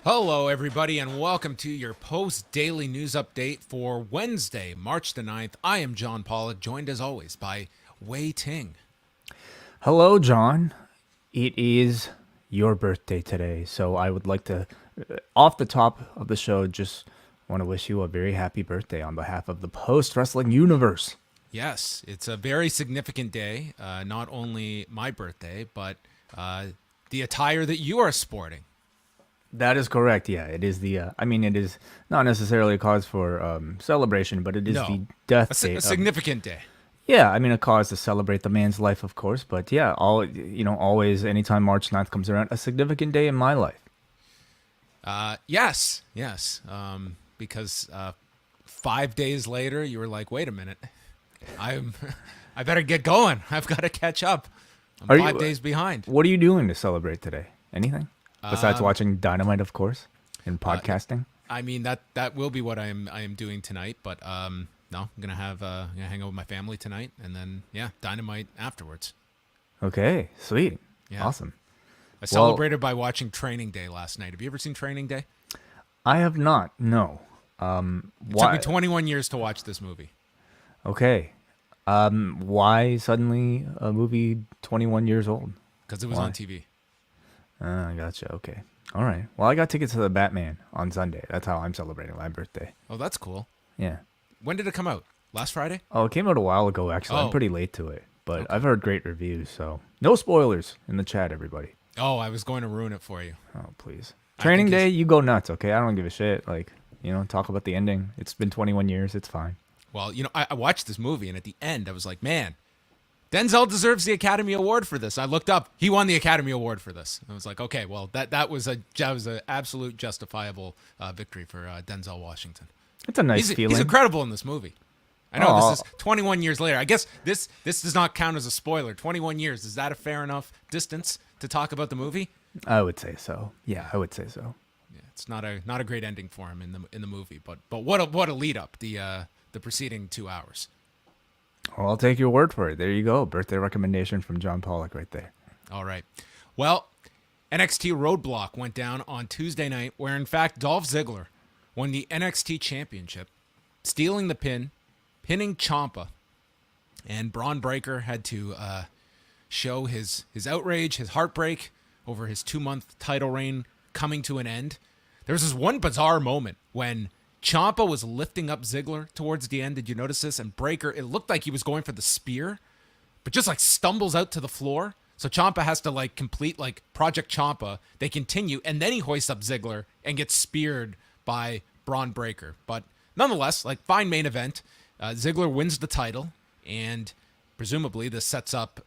Hello, everybody, and welcome to your post-daily news update for Wednesday, March the 9th. I am John Pollock, joined as always by Wai Ting. Hello, John. It is your birthday today, so I would like to, off the top of the show, just want to wish you a very happy birthday on behalf of the post-wrestling universe. Yes, it's a very significant day, not only my birthday, but the attire that you are sporting. That is correct. Yeah, it is the. It is not necessarily a cause for celebration, but it is the death date. A significant day. Yeah, a cause to celebrate the man's life, of course. But yeah, always, anytime March 9th comes around, a significant day in my life. Yes. Because 5 days later, you were like, "Wait a minute, I better get going. I've got to catch up. I'm 5 days behind." What are you doing to celebrate today? Anything besides watching Dynamite, of course, and podcasting? That will be what I am doing tonight. But no, I'm gonna hang out with my family tonight, and then Dynamite afterwards. Okay, sweet, yeah. Awesome. I celebrated by watching Training Day last night. Have you ever seen Training Day? I have not. No. It took me 21 years to watch this movie. Okay. Why suddenly a movie 21 years old? Because it was on TV. Gotcha. Okay. All right. Well, I got tickets to the Batman on Sunday. That's how I'm celebrating my birthday. Oh, that's cool. Yeah. When did it come out? Last Friday? Oh, it came out a while ago, actually. I'm pretty late to it. But I've heard great reviews, so no spoilers in the chat, everybody. Oh, I was going to ruin it for you. Oh, please. Training Day, you go nuts, okay? I don't give a shit. Like, talk about the ending. It's been 21 years. It's fine. Well, I watched this movie, and at the end, I was like, man, Denzel deserves the Academy Award for this. I looked up. He won the Academy Award for this. I was like, okay, well, that was an absolute justifiable victory for Denzel Washington. It's a nice feeling. He's incredible in this movie. I know this is 21 years later. I guess this does not count as a spoiler. 21 years. Is that a fair enough distance to talk about the movie? I would say so. Yeah, I would say so. Yeah, it's not a great ending for him in the movie, but what a lead up the preceding 2 hours. Well, I'll take your word for it. There you go. Birthday recommendation from John Pollock right there. All right. Well, NXT Roadblock went down on Tuesday night, where in fact Dolph Ziggler won the NXT Championship, stealing the pin, pinning Ciampa, and Braun Breaker had to show his outrage, his heartbreak over his 2-month title reign coming to an end. There was this one bizarre moment when Ciampa was lifting up Ziggler towards the end. Did you notice this? And Breaker, it looked like he was going for the spear, but just stumbles out to the floor. So Ciampa has to complete Project Ciampa. They continue, and then he hoists up Ziggler and gets speared by Braun Breaker. But nonetheless, fine main event. Ziggler wins the title, and presumably this sets up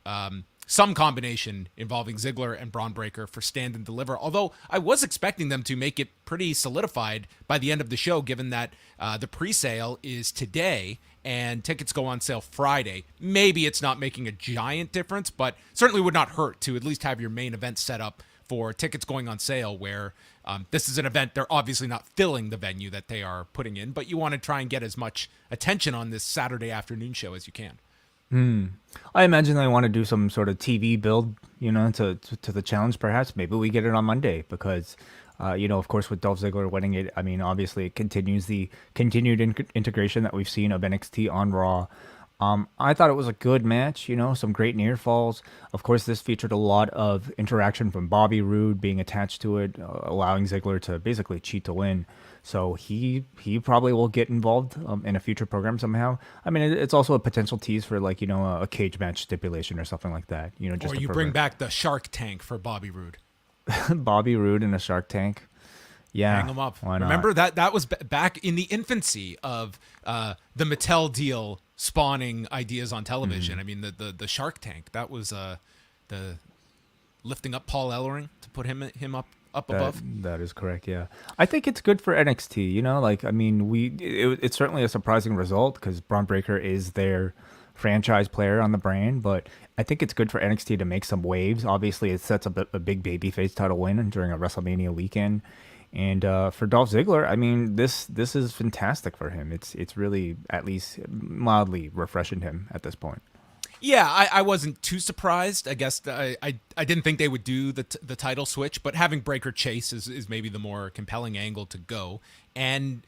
some combination involving Ziggler and Braun Breaker for Stand and Deliver. Although I was expecting them to make it pretty solidified by the end of the show, given that the pre-sale is today and tickets go on sale Friday. Maybe it's not making a giant difference, but certainly would not hurt to at least have your main event set up for tickets going on sale, where this is an event they're obviously not filling the venue that they are putting in, but you want to try and get as much attention on this Saturday afternoon show as you can. I imagine they want to do some sort of TV build, to the challenge. Perhaps maybe we get it on Monday because, of course, with Dolph Ziggler winning it, obviously it continues the continued integration that we've seen of NXT on Raw. I thought it was a good match, some great near falls. Of course, this featured a lot of interaction from Bobby Roode being attached to it, allowing Ziggler to basically cheat to win. So he probably will get involved in a future program somehow. It's also a potential tease for a cage match stipulation or something like that. Or you bring back the Shark Tank for Bobby Roode. Bobby Roode in a Shark Tank. Yeah, hang him up. Why not? Remember that was back in the infancy of the Mattel deal spawning ideas on television. Mm-hmm. The Shark Tank, that was the lifting up Paul Ellering to put him up above. That is correct. Yeah, I think it's good for NXT. It's certainly a surprising result because Braun Breaker is their franchise player on the brand, but I think it's good for NXT to make some waves. Obviously, it sets up a big babyface title win during a WrestleMania weekend. And for Dolph Ziggler, this is fantastic for him. It's really at least mildly refreshing him at this point. Yeah, I wasn't too surprised. I guess I didn't think they would do the title switch, but having Breaker chase is maybe the more compelling angle to go. And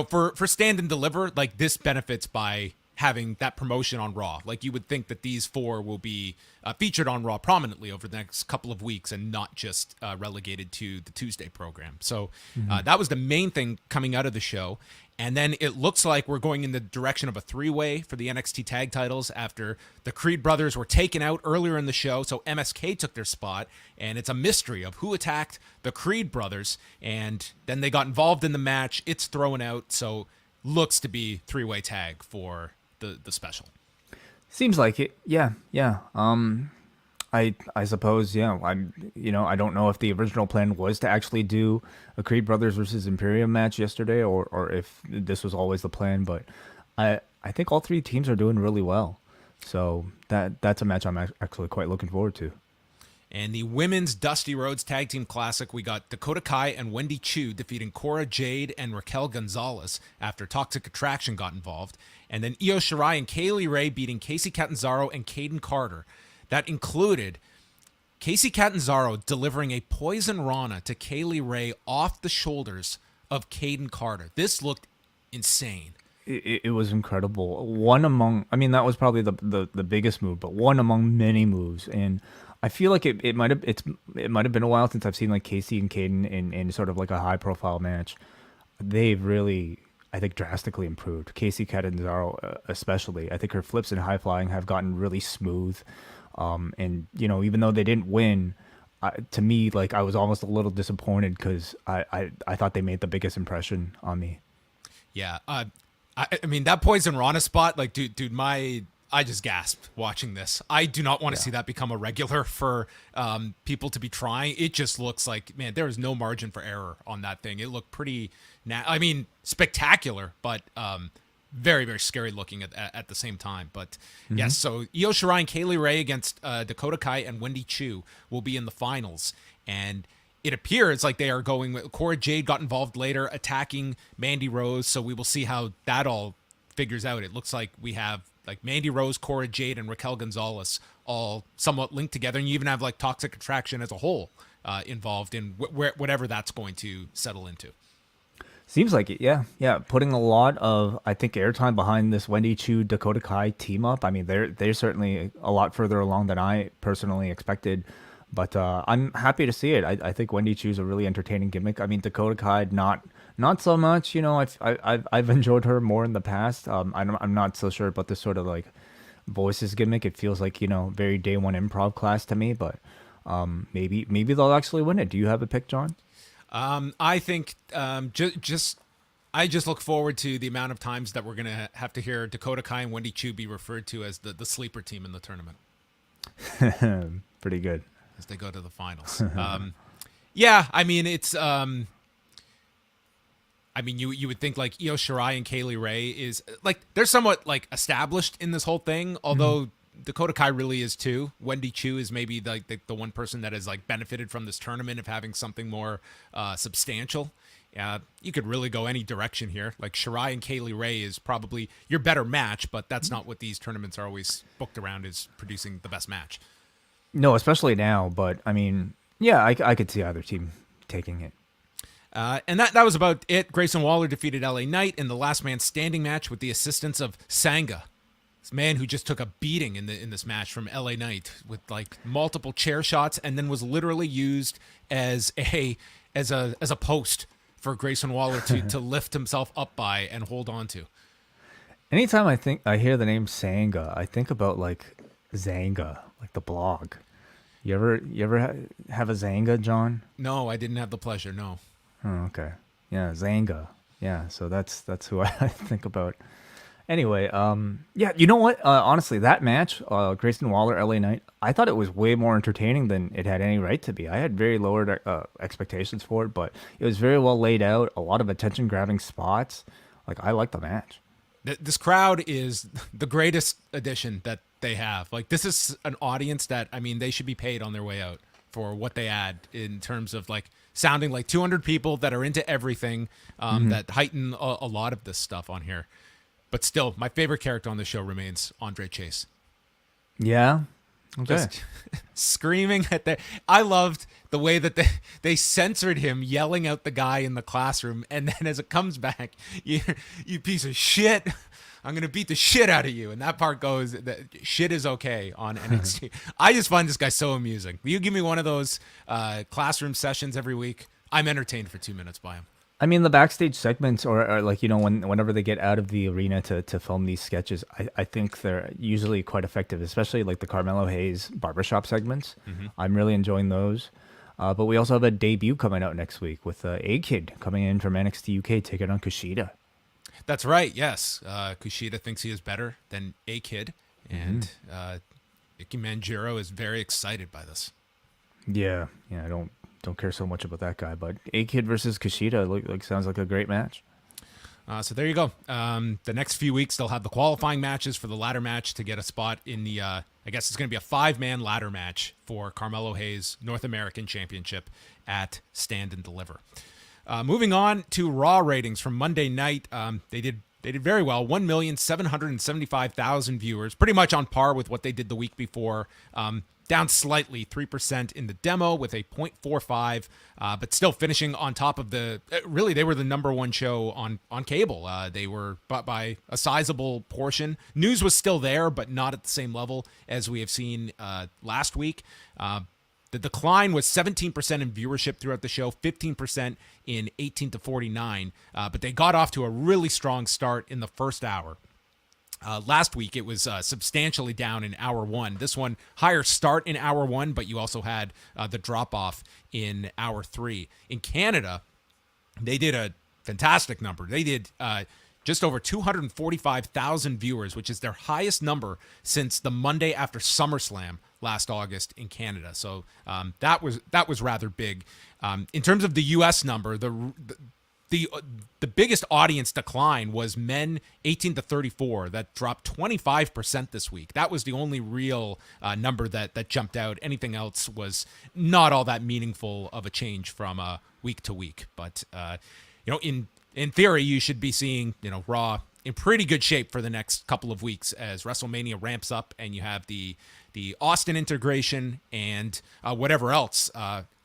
for stand and deliver, like this benefits by having that promotion on Raw. Like you would think that these four will be featured on Raw prominently over the next couple of weeks and not just relegated to the Tuesday program. So that was the main thing coming out of the show. And then it looks like we're going in the direction of a three-way for the NXT tag titles after the Creed brothers were taken out earlier in the show. So MSK took their spot, and it's a mystery of who attacked the Creed brothers. And then they got involved in the match. It's thrown out, so looks to be three-way tag for the special. Seems like it. Yeah, yeah. I suppose, yeah. I don't know if the original plan was to actually do a Creed Brothers versus Imperium match yesterday, or if this was always the plan. But I think all three teams are doing really well, so that's a match I'm actually quite looking forward to. And the women's Dusty Rhodes Tag Team Classic, we got Dakota Kai and Wendy Chu defeating Cora Jade and Raquel Gonzalez after Toxic Attraction got involved. And then Io Shirai and Kaylee Ray beating Casey Catanzaro and Caden Carter. That included Casey Catanzaro delivering a Poison Rana to Kaylee Ray off the shoulders of Caden Carter. This looked insane. It was incredible. That was probably the biggest move, but one among many moves. And I feel like it might have been a while since I've seen like Casey and Caden in sort of like a high profile match. They've really, I think, drastically improved. Casey Catanzaro especially. I think her flips and high flying have gotten really smooth. And even though they didn't win, to me, like I was almost a little disappointed because I thought they made the biggest impression on me. Yeah, I mean that Poison Rana spot, like dude, I just gasped watching this. I do not want to see that become a regular for people to be trying. It just looks like, man, there is no margin for error on that thing. It looked pretty, spectacular, but very, very scary looking at the same time. But yes, so Io Shirai and Kaylee Ray against Dakota Kai and Wendy Chu will be in the finals. And it appears like they are going with Cora Jade got involved later, attacking Mandy Rose. So we will see how that all figures out. It looks like we have like Mandy Rose, Cora Jade, and Raquel Gonzalez all somewhat linked together. And you even have like Toxic Attraction as a whole involved in whatever that's going to settle into. Seems like it, yeah. Putting a lot of, I think, airtime behind this Wendy Chu Dakota Kai team up. I mean, they're certainly a lot further along than I personally expected, but I'm happy to see it. I think Wendy Chu's a really entertaining gimmick. I mean, Dakota Kai not so much. I've enjoyed her more in the past. I'm not so sure about this sort of like voices gimmick. It feels like very day one improv class to me, but maybe they'll actually win it. Do you have a pick, John? I think I just look forward to the amount of times that we're going to have to hear Dakota Kai and Wendy Chu be referred to as the sleeper team in the tournament. Pretty good. As they go to the finals. Yeah, I mean, it's... you would think like Io Shirai and Kaylee Ray is... like they're somewhat like established in this whole thing, although... Dakota Kai really is too. Wendy Chu is maybe like the one person that has like benefited from this tournament of having something more substantial. You could really go any direction here. Like Shirai and Kaylee Ray is probably your better match, but that's not what these tournaments are always booked around, is producing the best match. No, especially now. But I mean, yeah, I could see either team taking it. And that was about it. Grayson Waller defeated LA Knight in the last man standing match with the assistance of Sangha. Man who just took a beating in this match from LA Knight with like multiple chair shots, and then was literally used as a post for Grayson Waller to lift himself up by and hold on to. Anytime I hear the name Sangha, I think about like Zanga, like the blog. You ever have a Zanga, John? No, I didn't have the pleasure. No. Oh, okay. Yeah, Zanga. Yeah, so that's who I think about. Anyway, yeah, you know what? Honestly, that match, Grayson Waller, LA Knight, I thought it was way more entertaining than it had any right to be. I had very lowered expectations for it, but it was very well laid out. A lot of attention-grabbing spots. Like, I liked the match. This crowd is the greatest addition that they have. Like, this is an audience that, I mean, they should be paid on their way out for what they add in terms of like sounding like 200 people that are into everything, that heighten a lot of this stuff on here. But still, my favorite character on the show remains Andre Chase. Yeah. Okay. Just screaming at the. I loved the way that they censored him yelling out the guy in the classroom, and then as it comes back, you piece of shit, I'm gonna beat the shit out of you, and that part goes that shit is okay on NXT. I just find this guy so amusing. You give me one of those classroom sessions every week, I'm entertained for 2 minutes by him. I mean, the backstage segments, or like, whenever they get out of the arena to film these sketches, I think they're usually quite effective, especially like the Carmelo Hayes barbershop segments. I'm really enjoying those. But we also have a debut coming out next week with A-Kid coming in from NXT UK, taking on Kushida. That's right. Yes, Kushida thinks he is better than A-Kid, and Ike Manjiro is very excited by this. Yeah, I don't care so much about that guy, but A-Kid versus Kushida sounds like a great match. So there you go. The next few weeks, they'll have the qualifying matches for the ladder match to get a spot in the, I guess it's going to be a 5-man ladder match for Carmelo Hayes' North American Championship at Stand and Deliver. Moving on to Raw ratings from Monday night. They did very well. 1,775,000 viewers, pretty much on par with what they did the week before. Down slightly, 3% in the demo with a 0.45, but still finishing on top of the. Really, they were the number one show on cable. They were by a sizable portion. News was still there, but not at the same level as we have seen last week. The decline was 17% in viewership throughout the show, 15% in 18 to 49, but they got off to a really strong start in the first hour. Last week, it was substantially down in hour one. This one, higher start in hour one, but you also had the drop-off in hour three. In Canada, they did a fantastic number. They did just over 245,000 viewers, which is their highest number since the Monday after SummerSlam last August in Canada. So that was rather big. In terms of the U.S. number, the biggest audience decline was men 18 to 34. That dropped 25% this week. That was the only real number that jumped out. Anything else was not all that meaningful of a change from week to week. But in theory, you should be seeing Raw in pretty good shape for the next couple of weeks as WrestleMania ramps up and you have the Austin integration and whatever else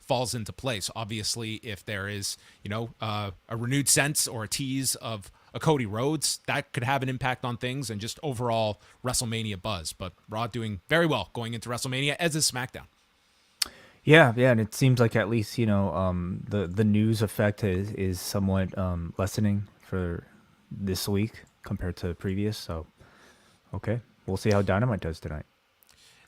falls into place. Obviously, if there is, a renewed sense or a tease of a Cody Rhodes, that could have an impact on things and just overall WrestleMania buzz. But Raw doing very well going into WrestleMania, as is SmackDown. Yeah, and it seems like at least, the news effect is somewhat lessening for this week compared to previous. So, okay, we'll see how Dynamite does tonight.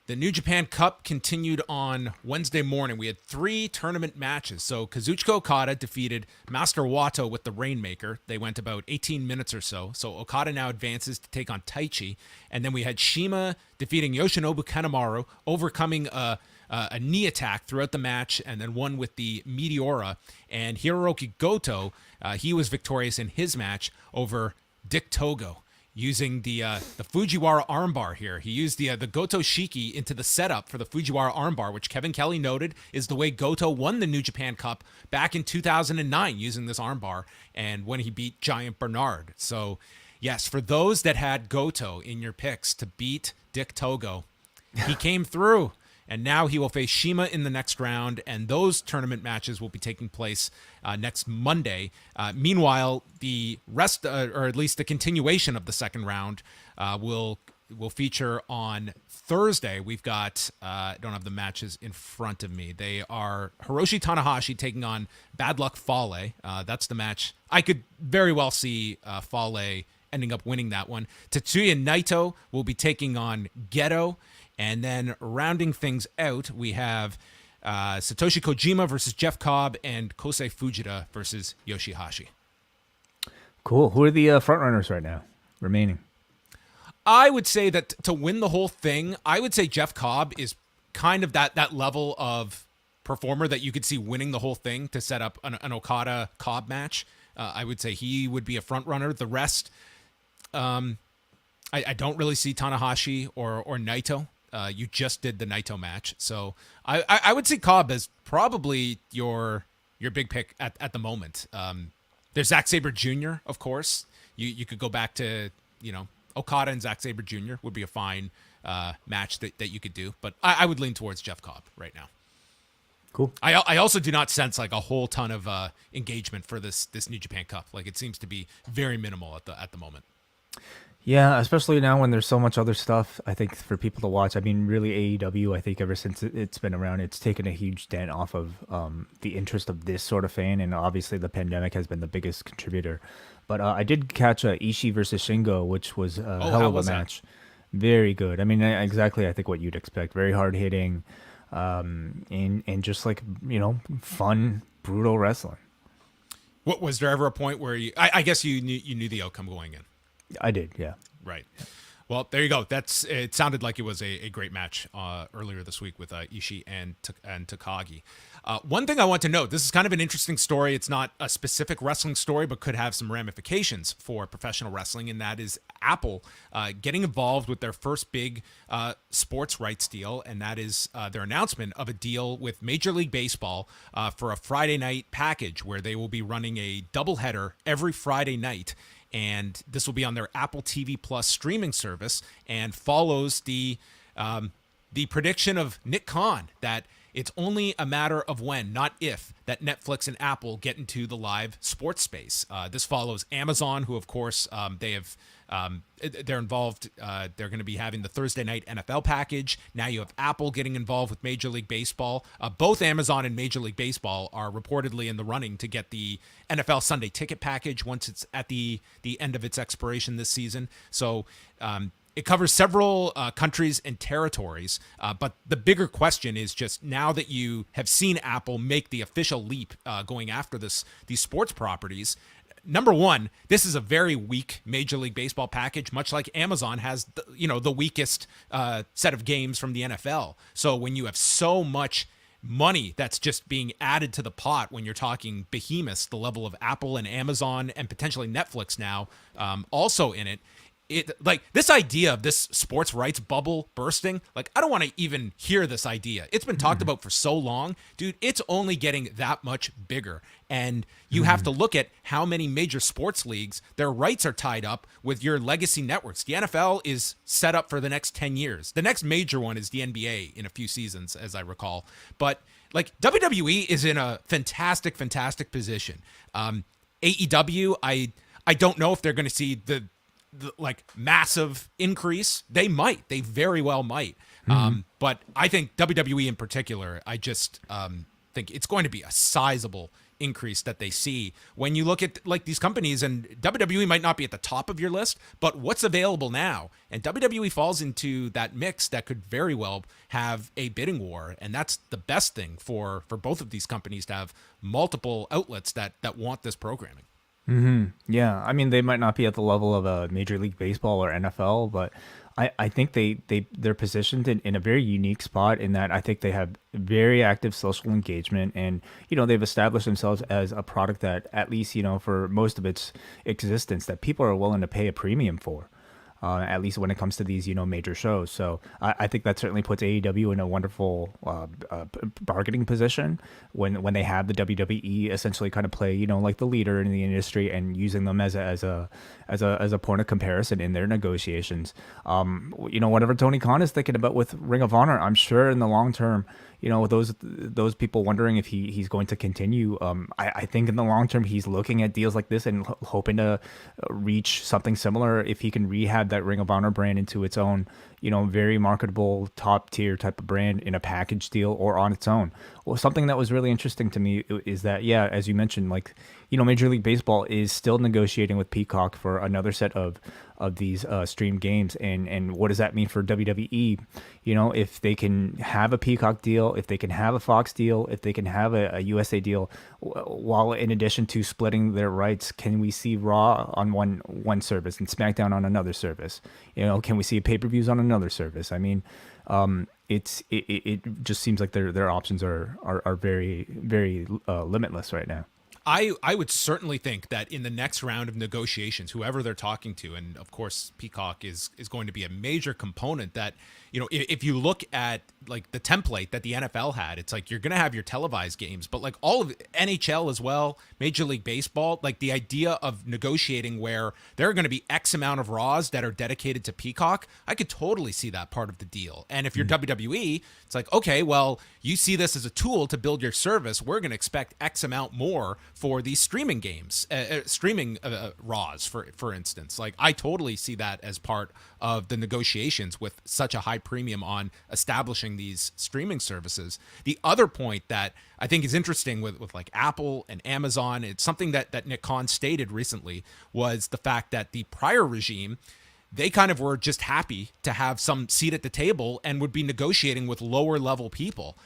The New Japan Cup continued on Wednesday morning. We had 3 tournament matches. So Kazuchika Okada defeated Master Wato with the Rainmaker. They went about 18 minutes or so. So Okada now advances to take on Taichi. And then we had Shima defeating Yoshinobu Kanemaru, overcoming a knee attack throughout the match, and then won with the Meteora. And Hiroki Goto, he was victorious in his match over Dick Togo, using the Fujiwara armbar here. He used the Goto Shiki into the setup for the Fujiwara armbar, which Kevin Kelly noted is the way Goto won the New Japan Cup back in 2009, using this armbar, and when he beat Giant Bernard. So, yes, for those that had Goto in your picks to beat Dick Togo, he came through. And now he will face Shima in the next round, and those tournament matches will be taking place next Monday. Meanwhile, the rest, or at least the continuation of the second round, will feature on Thursday. We've got, I don't have the matches in front of me. They are Hiroshi Tanahashi taking on Bad Luck Fale. That's the match. I could very well see Fale ending up winning that one. Tetsuya Naito will be taking on Geto. And then rounding things out, we have Satoshi Kojima versus Jeff Cobb and Kosei Fujita versus Yoshihashi. Cool. Who are the frontrunners right now remaining? I would say that to win the whole thing, I would say Jeff Cobb is kind of that level of performer that you could see winning the whole thing to set up an Okada-Cobb match. I would say he would be a frontrunner. The rest, I don't really see Tanahashi or Naito. You just did the Naito match. So I would see Cobb as probably your big pick at the moment. There's Zack Sabre Jr., of course. You could go back to, Okada and Zack Sabre Jr. would be a fine match that you could do. But I would lean towards Jeff Cobb right now. Cool. I also do not sense like a whole ton of engagement for this New Japan Cup. Like it seems to be very minimal at the moment. Yeah, especially now when there's so much other stuff, I think, for people to watch. I mean, really, AEW, I think ever since it's been around, it's taken a huge dent off of the interest of this sort of fan, and obviously the pandemic has been the biggest contributor. But I did catch Ishii versus Shingo, which was a hell of a match. Very good. I mean, exactly, I think what you'd expect. Very hard-hitting, and just like, fun, brutal wrestling. What was there ever a point where I guess you knew the outcome going in? I did, yeah. Right. Well, there you go. It sounded like it was a great match earlier this week with Ishii and Takagi. One thing I want to note, this is kind of an interesting story. It's not a specific wrestling story, but could have some ramifications for professional wrestling, and that is Apple getting involved with their first big sports rights deal, and that is their announcement of a deal with Major League Baseball for a Friday night package where they will be running a doubleheader every Friday night. And this will be on their Apple TV Plus streaming service, and follows the prediction of Nick Khan that it's only a matter of when, not if, that Netflix and Apple get into the live sports space. This follows Amazon, who of course they're involved. They're going to be having the Thursday night NFL package. Now you have Apple getting involved with Major League Baseball. Both Amazon and Major League Baseball are reportedly in the running to get the NFL Sunday ticket package once it's at the end of its expiration this season. So it covers several countries and territories, but the bigger question is just now that you have seen Apple make the official leap going after these sports properties. Number one, this is a very weak Major League Baseball package, much like Amazon has the weakest set of games from the NFL. So when you have so much money that's just being added to the pot, when you're talking behemoths, the level of Apple and Amazon and potentially Netflix now also in it, like this idea of this sports rights bubble bursting, like I don't want to even hear this idea. It's been talked about for so long, dude. It's only getting that much bigger, and you have to look at how many major sports leagues, their rights are tied up with your legacy networks. The NFL is set up for the next 10 years. The next major one is the NBA in a few seasons, as I recall. But like WWE is in a fantastic position. AEW, I don't know if they're going to see the like massive increase. They very well might. But I think WWE in particular, I just think it's going to be a sizable increase that they see when you look at like these companies, and WWE might not be at the top of your list, but what's available now, and WWE falls into that mix that could very well have a bidding war. And that's the best thing for both of these companies, to have multiple outlets that want this programming. Yeah, I mean, they might not be at the level of a Major League Baseball or NFL, but I think they're positioned in a very unique spot, in that I think they have very active social engagement, and they've established themselves as a product that, at least for most of its existence, that people are willing to pay a premium for. At least when it comes to these, major shows. So I think that certainly puts AEW in a wonderful bargaining position when they have the WWE essentially kind of play, like the leader in the industry, and using them as a point of comparison in their negotiations. Whatever Tony Khan is thinking about with Ring of Honor, I'm sure in the long term, those people wondering if he's going to continue. I think in the long term, he's looking at deals like this and hoping to reach something similar if he can rehab that Ring of Honor brand into its own, very marketable top tier type of brand in a package deal or on its own. Well, something that was really interesting to me is that, yeah, as you mentioned, like, Major League Baseball is still negotiating with Peacock for another set of these streamed games. And what does that mean for WWE? If they can have a Peacock deal, if they can have a Fox deal, if they can have a USA deal, while in addition to splitting their rights, can we see Raw on one service and SmackDown on another service? Can we see pay-per-views on another service? I mean, it just seems like their options are very, very limitless right now. I would certainly think that in the next round of negotiations, whoever they're talking to, and of course Peacock is going to be a major component, that, you know, if you look at like the template that the NFL had, it's like you're going to have your televised games, but like all of NHL as well, Major League Baseball, like the idea of negotiating where there are going to be X amount of Raws that are dedicated to Peacock, I could totally see that part of the deal. And if you're WWE, it's like, okay, well, you see this as a tool to build your service. We're going to expect X amount more for these streaming games, streaming Raws, for instance. Like, I totally see that as part of the negotiations with such a high premium on establishing these streaming services. The other point that I think is interesting with like Apple and Amazon, it's something that Nick Khan stated recently, was the fact that the prior regime, they kind of were just happy to have some seat at the table and would be negotiating with lower level people.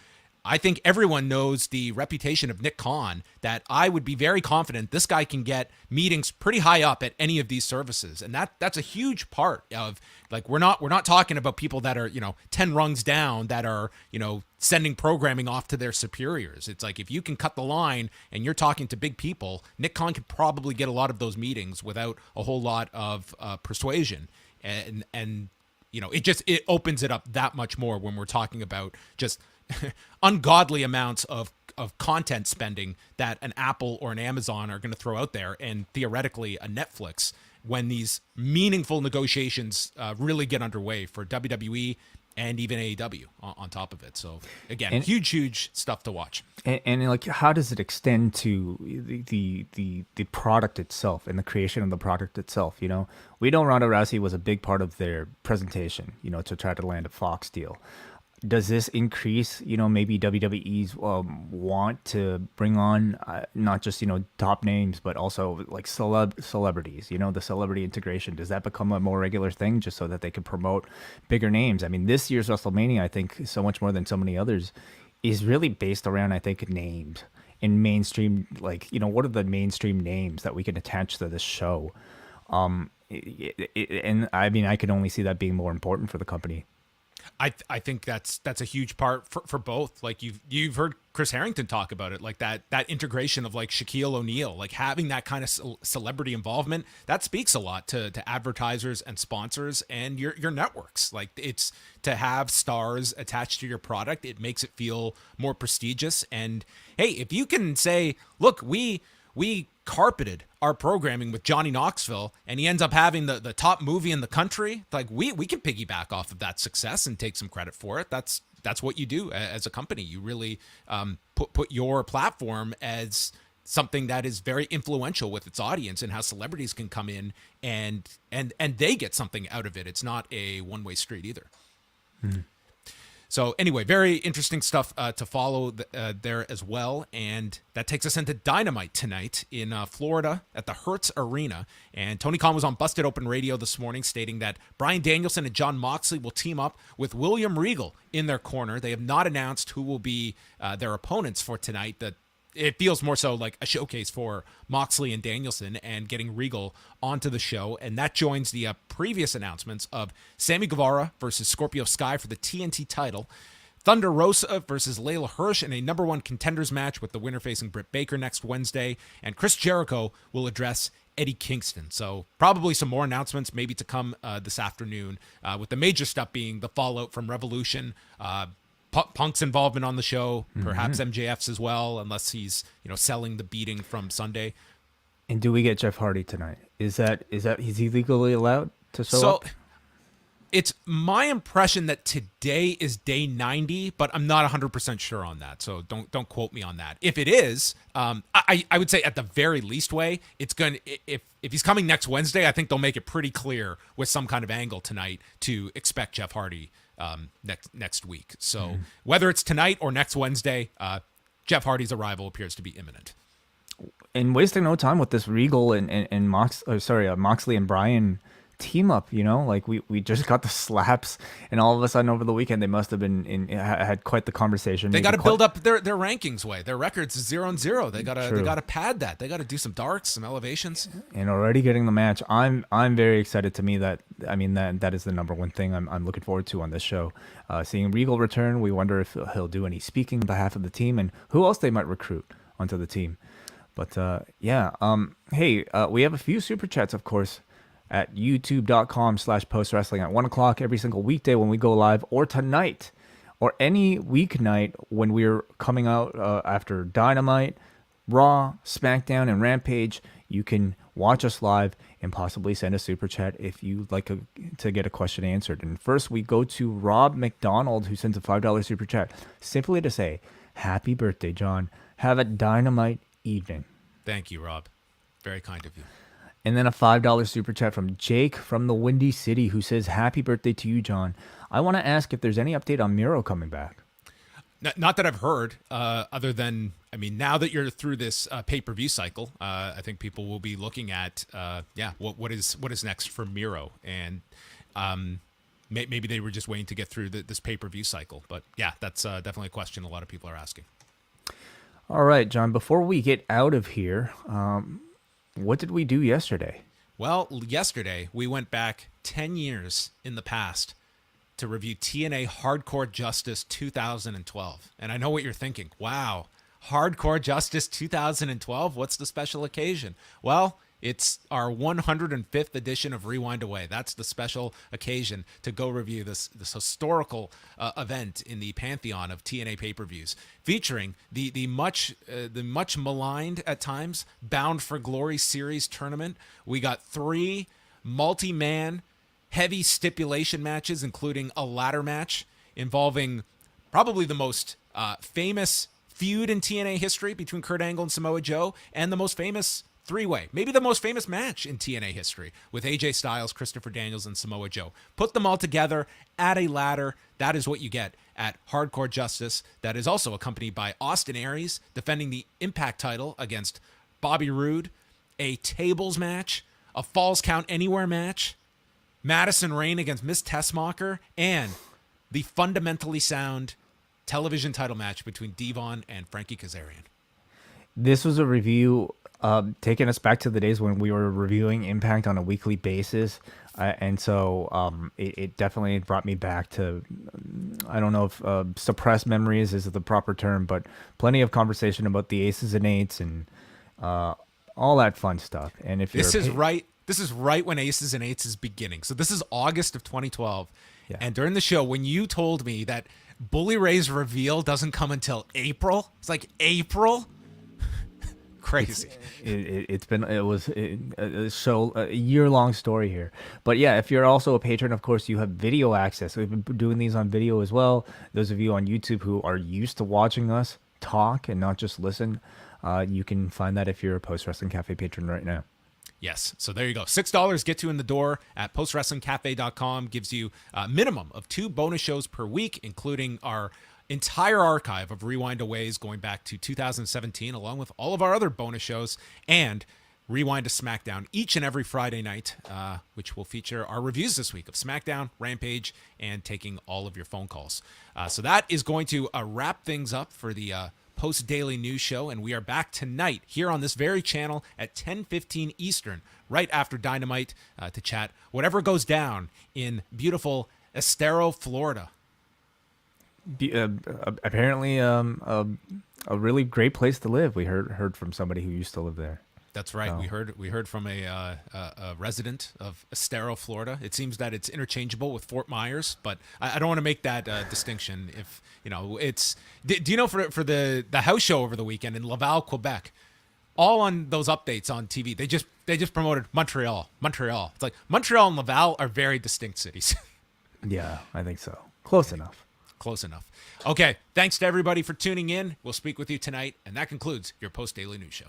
I think everyone knows the reputation of Nick Khan, that I would be very confident this guy can get meetings pretty high up at any of these services. And that's a huge part of, like, we're not talking about people that are, you know, 10 rungs down, that are, you know, sending programming off to their superiors. It's like, if you can cut the line and you're talking to big people, Nick Khan could probably get a lot of those meetings without a whole lot of persuasion. And you know, it opens it up that much more when we're talking about just ungodly amounts of content spending that an Apple or an Amazon are going to throw out there, and theoretically a Netflix, when these meaningful negotiations really get underway for WWE and even AEW on top of it. So again, and huge stuff to watch. And like, how does it extend to the product itself and the creation of the product itself? You know, we know Ronda Rousey was a big part of their presentation, you know, to try to land a Fox deal. Does this increase, you know, maybe WWE's want to bring on not just, you know, top names, but also like celebrities, you know, the celebrity integration? Does that become a more regular thing just so that they can promote bigger names? I mean, this year's WrestleMania, I think, so much more than so many others, is really based around, I think, names and mainstream, like, you know, what are the mainstream names that we can attach to this show? And I mean, I can only see that being more important for the company. I think that's a huge part for both. Like, you've heard Chris Harrington talk about it, like that integration of like Shaquille O'Neal, like having that kind of celebrity involvement, that speaks a lot to advertisers and sponsors and your networks. Like, it's to have stars attached to your product, it makes it feel more prestigious. And hey, if you can say, look, we carpeted our programming with Johnny Knoxville, and he ends up having the top movie in the country, like we can piggyback off of that success and take some credit for it. That's what you do as a company. You really put your platform as something that is very influential with its audience, and how celebrities can come in and they get something out of it. It's not a one-way street either. Mm-hmm. So anyway, very interesting stuff to follow there as well. And that takes us into Dynamite tonight in Florida at the Hertz Arena. And Tony Khan was on Busted Open Radio this morning stating that Bryan Danielson and Jon Moxley will team up with William Regal in their corner. They have not announced who will be their opponents for tonight. It feels more so like a showcase for Moxley and Danielson and getting Regal onto the show. And that joins the previous announcements of Sammy Guevara versus Scorpio Sky for the TNT title, Thunder Rosa versus Layla Hirsch in a number one contenders match with the winner facing Britt Baker next Wednesday, and Chris Jericho will address Eddie Kingston. So probably some more announcements maybe to come this afternoon, with the major stuff being the fallout from Revolution, Punk's involvement on the show, perhaps MJF's as well, unless he's, you know, selling the beating from Sunday. And do we get Jeff Hardy tonight? Is he legally allowed to show up? It's my impression that today is day 90, but I'm not 100% sure on that. So don't quote me on that. If it is, I would say at the very least way, it's going to, if he's coming next Wednesday, I think they'll make it pretty clear with some kind of angle tonight to expect Jeff Hardy next week. So whether it's tonight or next Wednesday, Jeff Hardy's arrival appears to be imminent. And wasting no time with this Regal and Moxley and Bryan team up, you know, like we just got the slaps, and all of a sudden over the weekend they must have been had quite the conversation. They got to build up their rankings way. Their records is 0-0. They gotta pad that. They gotta do some darks, some elevations. And already getting the match, I'm very excited. To me, that is the number one thing I'm looking forward to on this show. Seeing Regal return, we wonder if he'll do any speaking on behalf of the team and who else they might recruit onto the team. But yeah, hey, we have a few super chats, of course, at youtube.com/postwrestling at 1 o'clock every single weekday when we go live, or tonight, or any weeknight when we're coming out after Dynamite, Raw, SmackDown, and Rampage. You can watch us live and possibly send a super chat if you'd like to get a question answered. And first, we go to Rob McDonald, who sends a $5 super chat, simply to say, "Happy birthday, John. Have a dynamite evening." Thank you, Rob. Very kind of you. And then a $5 super chat from Jake from the Windy City, who says, "Happy birthday to you, John. I want to ask if there's any update on Miro coming back." Not that I've heard, other than, I mean, now that you're through this pay-per-view cycle, I think people will be looking at, what is next for Miro, and maybe they were just waiting to get through this pay-per-view cycle. But yeah, that's definitely a question a lot of people are asking. All right, John, before we get out of here, what did we do yesterday? Well, yesterday we went back 10 years in the past to review TNA Hardcore Justice 2012. And I know what you're thinking. Wow, Hardcore Justice 2012? What's the special occasion? Well, it's our 105th edition of Rewind Away. That's the special occasion to go review this historical event in the pantheon of TNA pay-per-views, featuring the much maligned at times Bound for Glory series tournament. We got 3 multi-man heavy stipulation matches, including a ladder match involving probably the most famous feud in TNA history between Kurt Angle and Samoa Joe, and the most famous three-way, maybe the most famous match in TNA history, with AJ Styles, Christopher Daniels, and Samoa Joe. Put them all together, add a ladder. That is what you get at Hardcore Justice. That is also accompanied by Austin Aries defending the Impact title against Bobby Roode, a tables match, a Falls Count Anywhere match, Madison Rayne against Miss Tessmacher, and the fundamentally sound television title match between Devon and Frankie Kazarian. This was a review taking us back to the days when we were reviewing Impact on a weekly basis. And so it definitely brought me back to, I don't know if suppressed memories is the proper term, but plenty of conversation about the aces and eights and all that fun stuff. And if This is right when Aces and Eights is beginning. So this is August of 2012. Yeah. And during the show, when you told me that Bully Ray's reveal doesn't come until April, it's like April? Crazy. It was a year-long story here. But yeah, if you're also a patron, of course, you have video access. We've been doing these on video as well. Those of you on YouTube who are used to watching us talk and not just listen, you can find that if you're a Post Wrestling Cafe patron right now. Yes. So there you go. $6 gets you in the door at postwrestlingcafe.com. Gives you a minimum of 2 bonus shows per week, including our entire archive of Rewind Aways going back to 2017, along with all of our other bonus shows, and Rewind to SmackDown each and every Friday night, which will feature our reviews this week of SmackDown, Rampage, and taking all of your phone calls. So that is going to wrap things up for the post-daily news show, and we are back tonight here on this very channel at 10:15 Eastern, right after Dynamite, to chat whatever goes down in beautiful Estero, Florida. Apparently a really great place to live. We heard from somebody who used to live there. That's right. Oh. We heard from a resident of Estero, Florida. It seems that it's interchangeable with Fort Myers, but I don't want to make that distinction. If you know, it's do you know for the house show over the weekend in Laval, Quebec, all on those updates on TV, they just promoted Montreal. It's like Montreal and Laval are very distinct cities. Yeah, I think so. Close enough. Okay, thanks to everybody for tuning in. We'll speak with you tonight, and that concludes your Post Daily News Show.